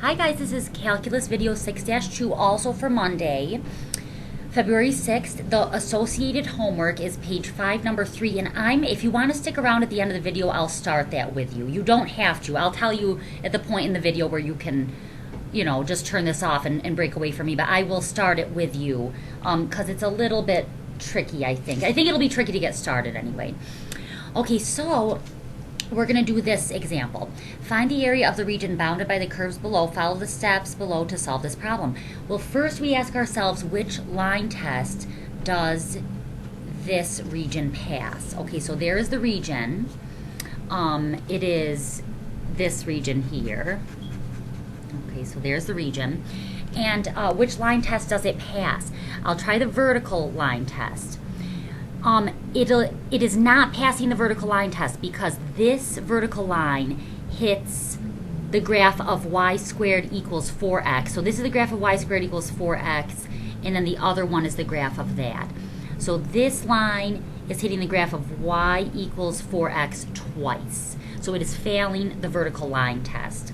Hi guys, this is Calculus video 6-2, also for Monday, February 6th. The associated homework is page 5, number 3, and if you want to stick around at the end of the video, I'll start that with you. You don't have to. I'll tell you at the point in the video where you can, just turn this off and break away from me, but I will start it with you because it's a little bit tricky, I think. I think it'll be tricky to get started anyway. Okay, so we're going to do this example. Find the area of the region bounded by the curves below. Follow the steps below to solve this problem. Well, first we ask ourselves, which line test does this region pass? Okay, so there is the region. It is this region here. Okay, so there's the region. And which line test does it pass? I'll try the vertical line test. It is not passing the vertical line test because this vertical line hits the graph of y squared equals 4x. So this is the graph of y squared equals 4x, and then the other one is the graph of that. So this line is hitting the graph of y equals 4x twice. So it is failing the vertical line test.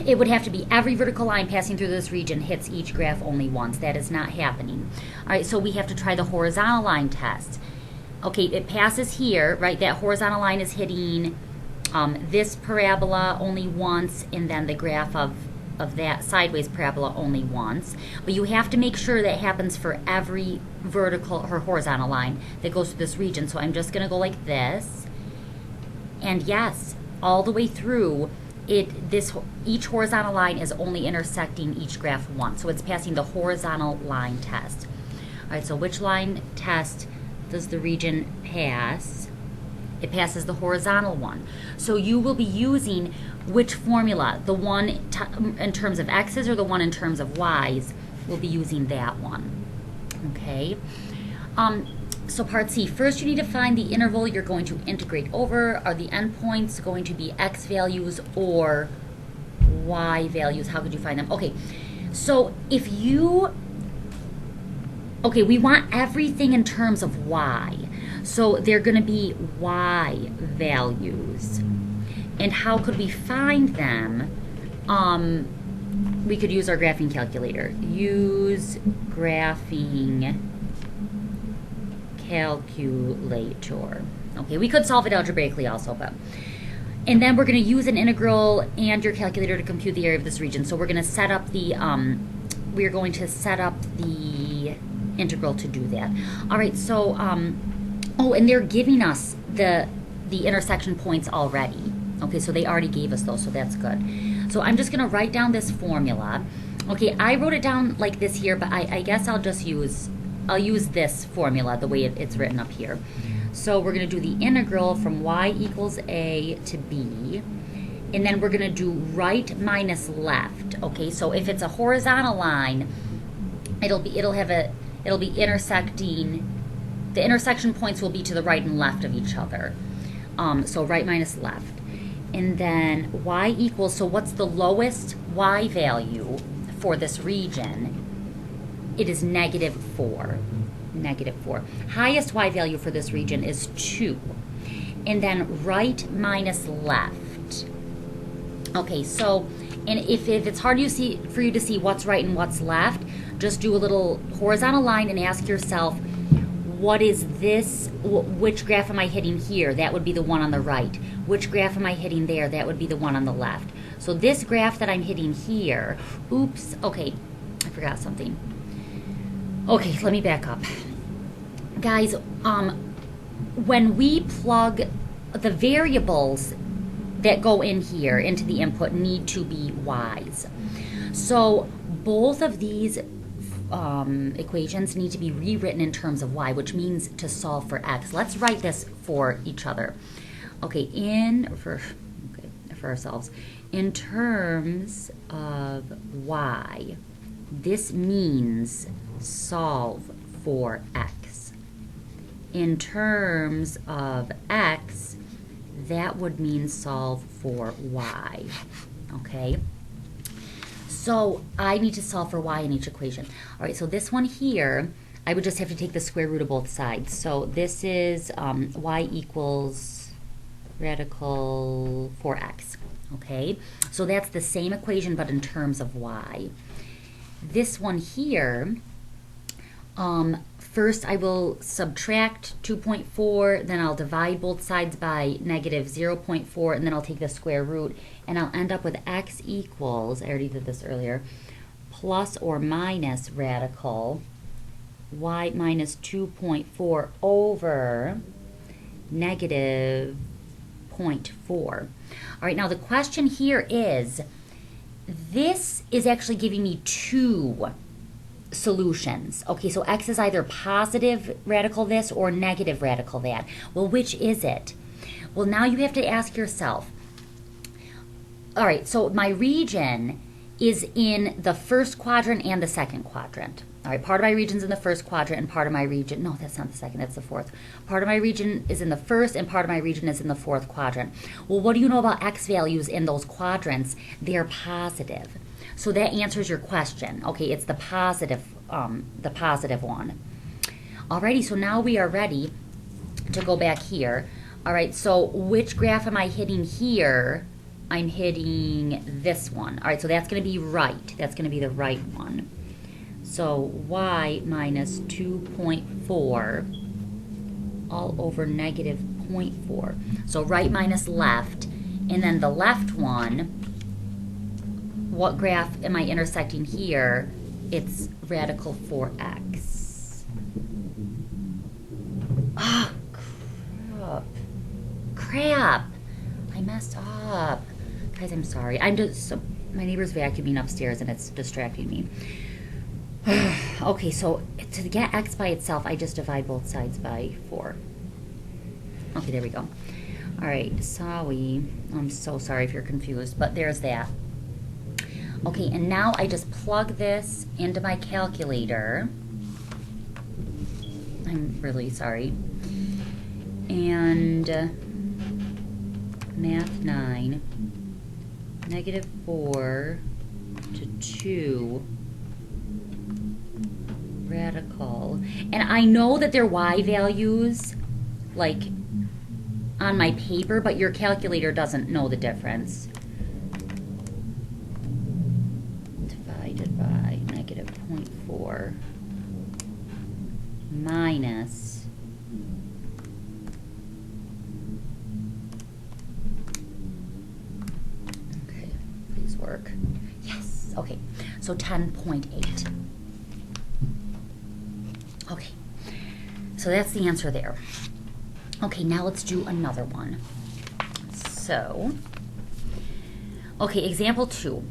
It would have to be every vertical line passing through this region hits each graph only once. That is not happening. All right, so we have to try the horizontal line test. Okay, it passes here, right? That horizontal line is hitting this parabola only once, and then the graph of that sideways parabola only once. But you have to make sure that happens for every vertical or horizontal line that goes through this region. So I'm just going to go like this. And yes, all the way through, each horizontal line is only intersecting each graph once. So it's passing the horizontal line test. All right, so which line test does the region pass? It passes the horizontal one. So you will be using which formula? The one in terms of x's or the one in terms of y's? We'll be using that one. Okay. So part C, first you need to find the interval you're going to integrate over. Are the endpoints going to be x values or y values? How could you find them? Okay, so we want everything in terms of y. So they're going to be y values. And how could we find them? We could use our graphing calculator. Use graphing calculator. Okay, we could solve it algebraically also, and then we're going to use an integral and your calculator to compute the area of this region. So we're going to set up the integral to do that. All right, so and they're giving us the intersection points already. Okay, so they already gave us those, so that's good. So I'm just going to write down this formula. Okay, I wrote it down like this here, but I guess I'll use this formula the way it's written up here. So we're going to do the integral from y equals a to b, and then we're going to do right minus left. Okay, so if it's a horizontal line, it'll be intersecting. The intersection points will be to the right and left of each other. So right minus left, and then y equals. So what's the lowest y value for this region? It is -4. -4. Highest y value for this region is 2. And then right minus left. Okay, so, and if it's hard for you to see what's right and what's left, just do a little horizontal line and ask yourself, what is this? Which graph am I hitting here? That would be the one on the right. Which graph am I hitting there? That would be the one on the left. So this graph that I'm hitting here, oops, okay, I forgot something. Okay, let me back up. Guys, when we plug the variables that go in here into the input need to be y's. So both of these equations need to be rewritten in terms of y, which means to solve for x. Let's write this for each other. Okay, for ourselves. In terms of y, this means solve for x. In terms of x, that would mean solve for y. Okay? So I need to solve for y in each equation. All right, so this one here, I would just have to take the square root of both sides. So this is y equals radical 4x. Okay, so that's the same equation but in terms of y. This one here, first I will subtract 2.4, then I'll divide both sides by negative 0.4, and then I'll take the square root, and I'll end up with x equals, I already did this earlier, plus or minus radical y minus 2.4 over negative 0.4. All right, now the question here is, this is actually giving me two solutions. Okay, so x is either positive radical this or negative radical that. Well, which is it? Well, now you have to ask yourself, all right, so my region is in the first quadrant and the second quadrant. All right, part of my region's in the first quadrant and part of my region, no, that's not the second, that's the fourth. Part of my region is in the first and part of my region is in the fourth quadrant. Well, what do you know about x values in those quadrants? They're positive. So that answers your question. Okay, it's the positive one. Alrighty, so now we are ready to go back here. All right, so which graph am I hitting here? I'm hitting this one. All right, so that's going to be right. That's going to be the right one. So y minus 2.4 all over negative 0.4. So right minus left. And then the left one, what graph am I intersecting here? It's radical 4x. Ah, crap. I messed up. Guys, I'm sorry. I'm just, so, my neighbor's vacuuming upstairs and it's distracting me. Okay, so to get x by itself, I just divide both sides by 4. Okay, there we go. All right, sorry. I'm so sorry if you're confused, but there's that. Okay, and now I just plug this into my calculator. I'm really sorry. And math 9, negative 4 to 2 radical. And I know that they're y values, like, on my paper, but your calculator doesn't know the difference. Divided by negative 0.4 minus okay, please work. Yes, okay, so 10.8. Okay, so that's the answer there. Okay, now let's do another one. So, okay, example 2.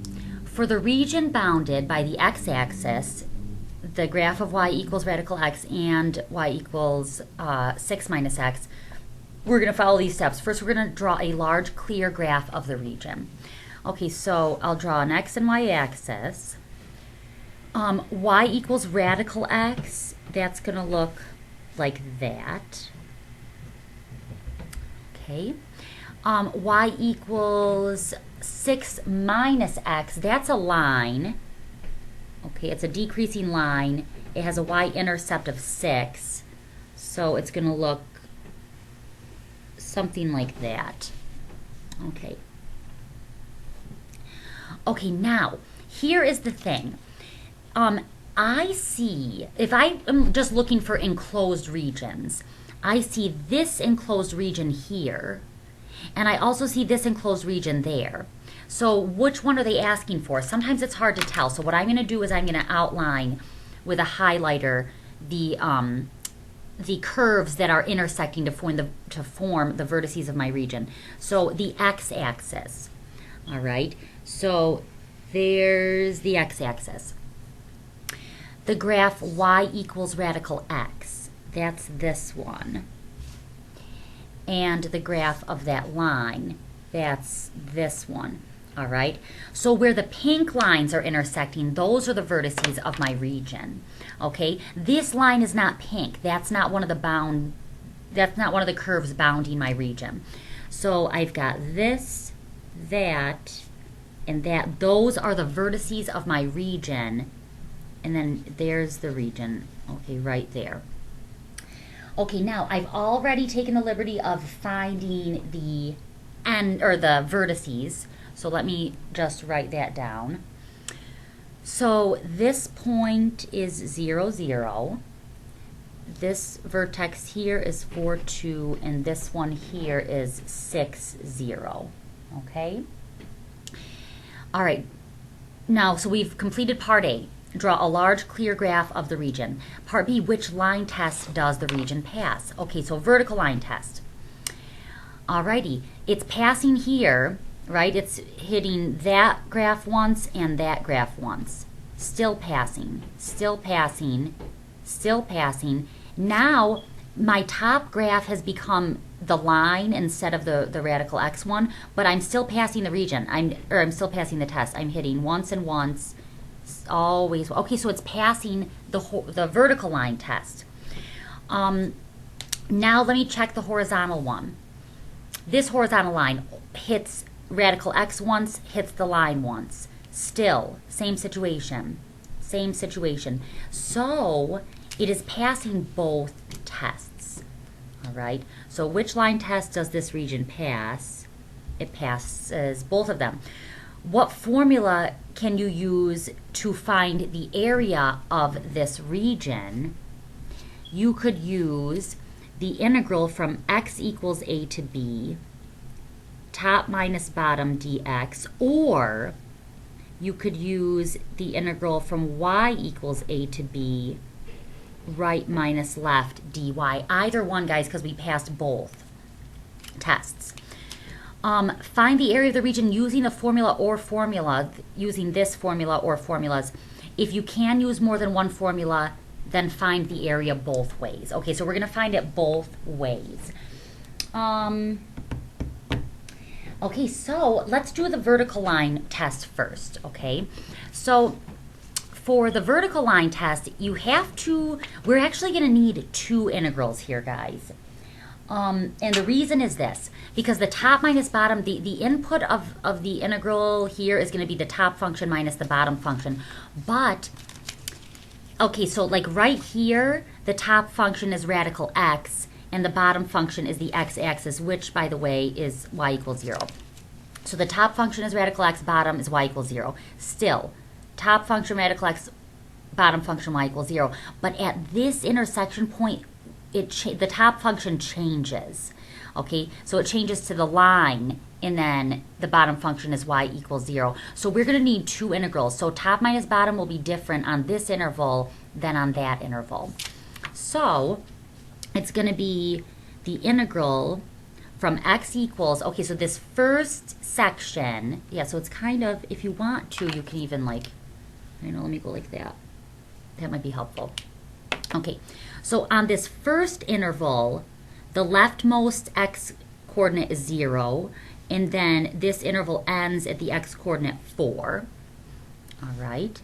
For the region bounded by the x-axis, the graph of y equals radical x and y equals 6 minus x, we're going to follow these steps. First, we're going to draw a large, clear graph of the region. Okay, so I'll draw an x and y axis. Y equals radical x. That's going to look like that. Okay. Y equals 6 minus x. That's a line. Okay, it's a decreasing line. It has a y-intercept of 6. So it's going to look something like that. Okay. Okay, now, here is the thing. I see, if I am just looking for enclosed regions, I see this enclosed region here, and I also see this enclosed region there. So which one are they asking for? Sometimes it's hard to tell. So what I'm going to do is I'm going to outline with a highlighter the curves that are intersecting to form the vertices of my region. So the x-axis, all right? So there's the x-axis. The graph y equals radical x, that's this one. And the graph of that line, that's this one, all right? So where the pink lines are intersecting, those are the vertices of my region, okay? This line is not pink. That's not one of the curves bounding my region. So I've got this, that, and that. Those are the vertices of my region. And then there's the region, okay, right there. Okay, now I've already taken the liberty of finding the end or the vertices. So let me just write that down. So this point is 0, 0. This vertex here is 4, 2, and this one here is 6, 0. Okay? All right. Now, so we've completed part A. Draw a large clear graph of the region. Part B, which line test does the region pass? Okay, so vertical line test. Alrighty, it's passing here, right? It's hitting that graph once and that graph once. Still passing, still passing, still passing. Now, my top graph has become the line instead of the radical x one, but I'm still passing the region. I'm still passing the test. I'm hitting once and once, always. Okay, so it's passing the vertical line test. Now let me check the horizontal one. This horizontal line hits radical x once, hits the line once. Still, same situation, same situation. So it is passing both tests. All right, so which line test does this region pass? It passes both of them. What formula can you use to find the area of this region? You could use the integral from x equals a to b, top minus bottom dx, or you could use the integral from y equals a to b, right minus left dy. Either one, guys, because we passed both tests. Find the area of the region using a formula or using this formula or formulas. If you can use more than one formula, then find the area both ways. Okay, so we're going to find it both ways. Okay, so let's do the vertical line test first, okay? So for the vertical line test, we're actually going to need two integrals here, guys. And the reason is this, because the top minus bottom, the input of the integral here is going to be the top function minus the bottom function. But, okay, so like right here, the top function is radical x, and the bottom function is the x-axis, which, by the way, is y equals 0. So the top function is radical x, bottom is y equals 0. Still, top function radical x, bottom function y equals 0. But at this intersection point, the top function changes. Okay, so it changes to the line, and then the bottom function is y equals 0. So we're going to need two integrals. So top minus bottom will be different on this interval than on that interval. So it's going to be the integral from x equals, okay, so this first section, yeah, so it's kind of, if you want to, you can even like, let me go like that. That might be helpful. Okay, so on this first interval, the leftmost x coordinate is 0, and then this interval ends at the x coordinate 4. All right.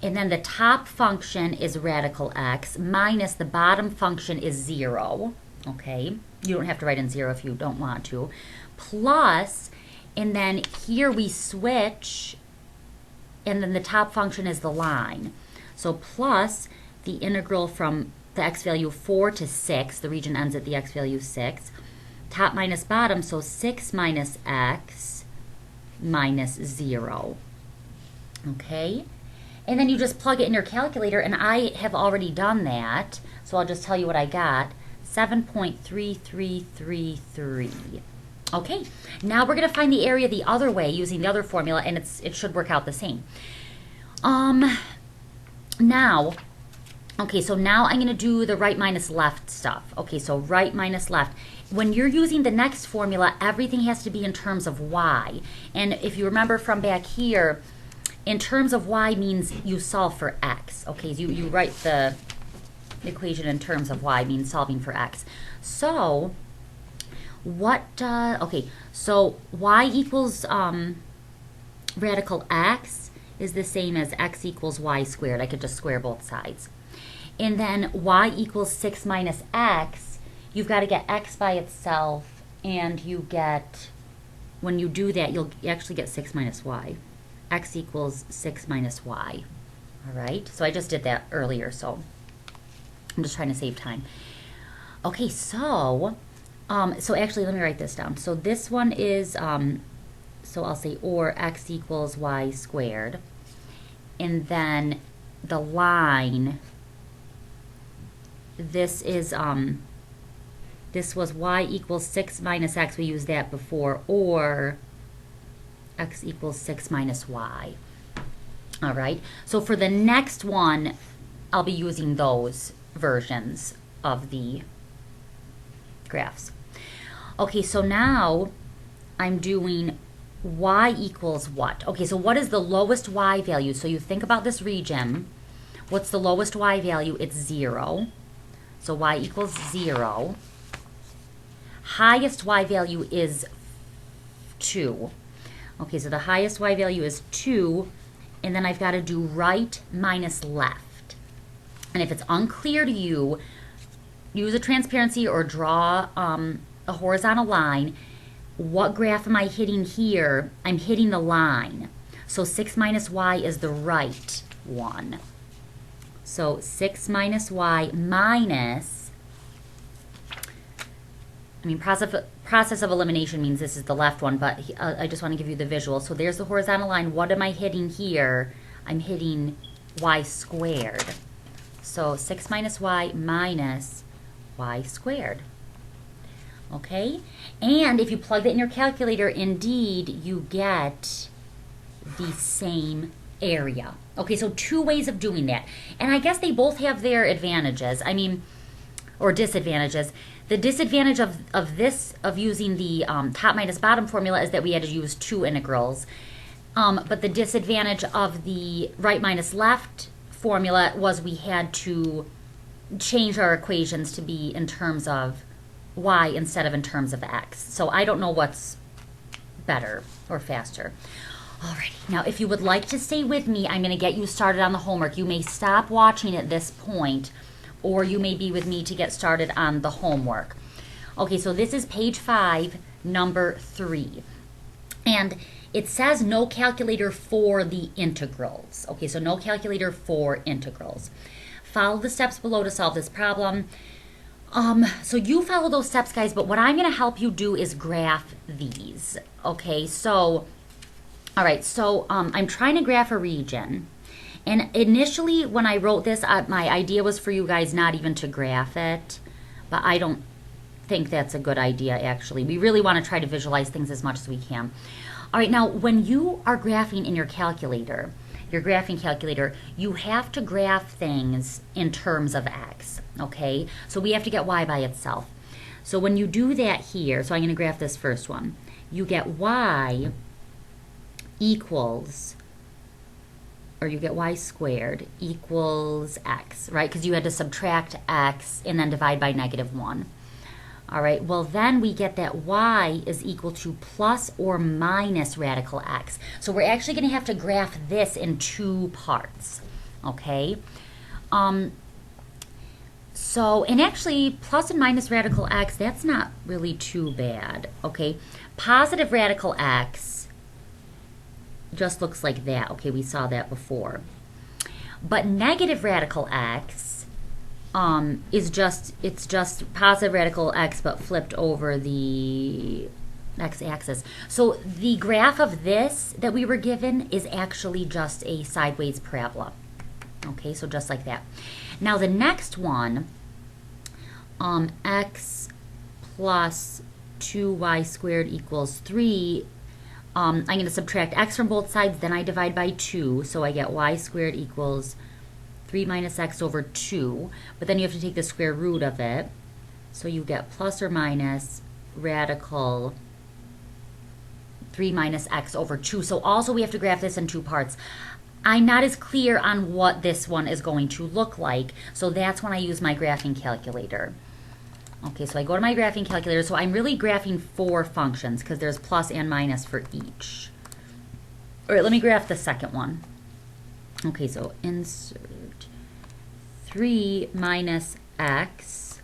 And then the top function is radical x minus the bottom function is 0. Okay, you don't have to write in 0 if you don't want to. Plus, and then here we switch, and then the top function is the line. So plus the integral from the x value 4 to 6, the region ends at the x value 6, top minus bottom, so 6 minus x minus 0. Okay? And then you just plug it in your calculator, and I have already done that, so I'll just tell you what I got, 7.3333. Okay, now we're going to find the area the other way using the other formula, and it should work out the same. Now, okay, so now I'm going to do the right minus left stuff. Okay, so right minus left. When you're using the next formula, everything has to be in terms of y. And if you remember from back here, in terms of y means you solve for x. Okay, so you write the equation in terms of y means solving for x. So, okay, so y equals radical x is the same as x equals y squared. I could just square both sides. And then y equals 6 minus x, you've got to get x by itself, and you get, when you do that, you actually get 6 minus y. X equals 6 minus y. All right, so I just did that earlier, so I'm just trying to save time. Okay, so actually, let me write this down. So this one is so I'll say or x equals y squared. And then the line, this is, this was y equals 6 minus x, we used that before, or x equals 6 minus y. All right, so for the next one, I'll be using those versions of the graphs. Okay, so now I'm doing y equals what? Okay, so what is the lowest y value? So you think about this region. What's the lowest y value? It's 0. So y equals 0. Highest y value is 2. Okay, so the highest y value is 2, and then I've got to do right minus left. And if it's unclear to you, use a transparency or draw a horizontal line. What graph am I hitting here? I'm hitting the line. So 6 minus y is the right one. So 6 minus y minus, I mean, process of elimination means this is the left one, but I just want to give you the visual. So there's the horizontal line. What am I hitting here? I'm hitting y squared. So 6 minus y minus y squared. Okay? And if you plug that in your calculator, indeed, you get the same area. Okay, so 2 ways of doing that. And I guess they both have their advantages. I mean, or disadvantages. The disadvantage of using the top minus bottom formula is that we had to use 2 integrals. But the disadvantage of the right minus left formula was we had to change our equations to be in terms of y instead of in terms of x. So I don't know what's better or faster. Alrighty, now if you would like to stay with me, I'm going to get you started on the homework. You may stop watching at this point, or you may be with me to get started on the homework. Okay, so this is page 5, number 3. And it says no calculator for the integrals. Okay, so no calculator for integrals. Follow the steps below to solve this problem. So you follow those steps, guys, but what I'm going to help you do is graph these. Okay, so, all right, so I'm trying to graph a region. And initially, when I wrote this, my idea was for you guys not even to graph it, but I don't think that's a good idea, actually. We really want to try to visualize things as much as we can. All right, now, when you are graphing in your calculator, your graphing calculator, you have to graph things in terms of x, okay? So we have to get y by itself. So when you do that here, so I'm going to graph this first one, you get y equals, or you get y squared equals x, right? Because you had to subtract x and then divide by -1. All right, well then we get that y is equal to plus or minus radical x. So we're actually going to have to graph this in 2 parts, okay? So, and actually plus and minus radical x, that's not really too bad, okay? Positive radical x just looks like that. Okay, we saw that before. But negative radical x is just, it's just positive radical x but flipped over the x-axis. So the graph of this that we were given is actually just a sideways parabola. Okay, so just like that. Now the next one, x plus 2y squared equals 3. I'm going to subtract x from both sides, then I divide by 2, so I get y squared equals 3 minus x over 2, but then you have to take the square root of it, so you get plus or minus radical 3 minus x over 2. So also we have to graph this in 2 parts. I'm not as clear on what this one is going to look like, so that's when I use my graphing calculator. Okay, so I go to my graphing calculator. So I'm really graphing 4 functions because there's plus and minus for each. All right, let me graph the second one. Okay, so insert 3 minus x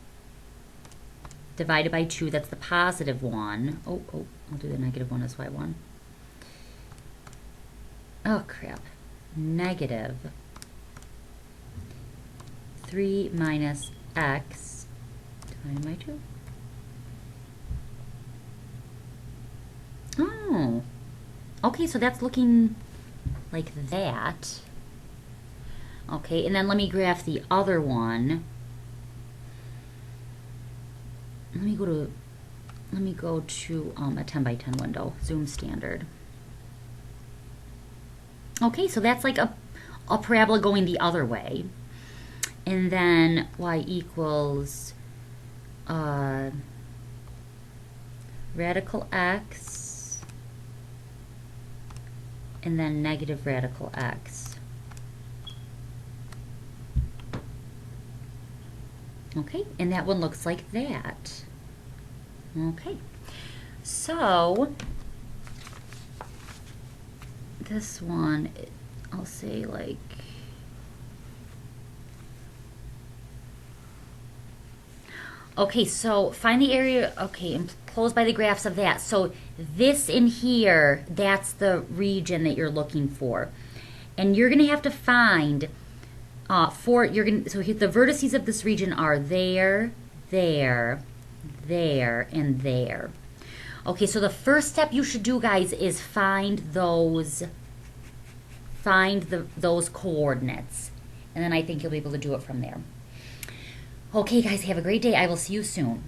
divided by 2. That's the positive one. Oh, I'll do the negative one as y1. Oh, crap. Negative 3 minus x divided by 2. Oh, Okay, so that's looking like that. Okay, and then let me graph the other one. Let me go to a 10 by 10 window, zoom standard. Okay, so that's like a parabola going the other way. And then y equals radical x and then negative radical x. Okay, and that one looks like that. Okay, so this one, I'll say like, okay, so find the area, okay, enclosed by the graphs of that. So this in here, that's the region that you're looking for. And you're going to have to find, so here, the vertices of this region are there, there, there, and there. Okay, so the first step you should do, guys, is find those coordinates. And then I think you'll be able to do it from there. Okay, guys, have a great day. I will see you soon.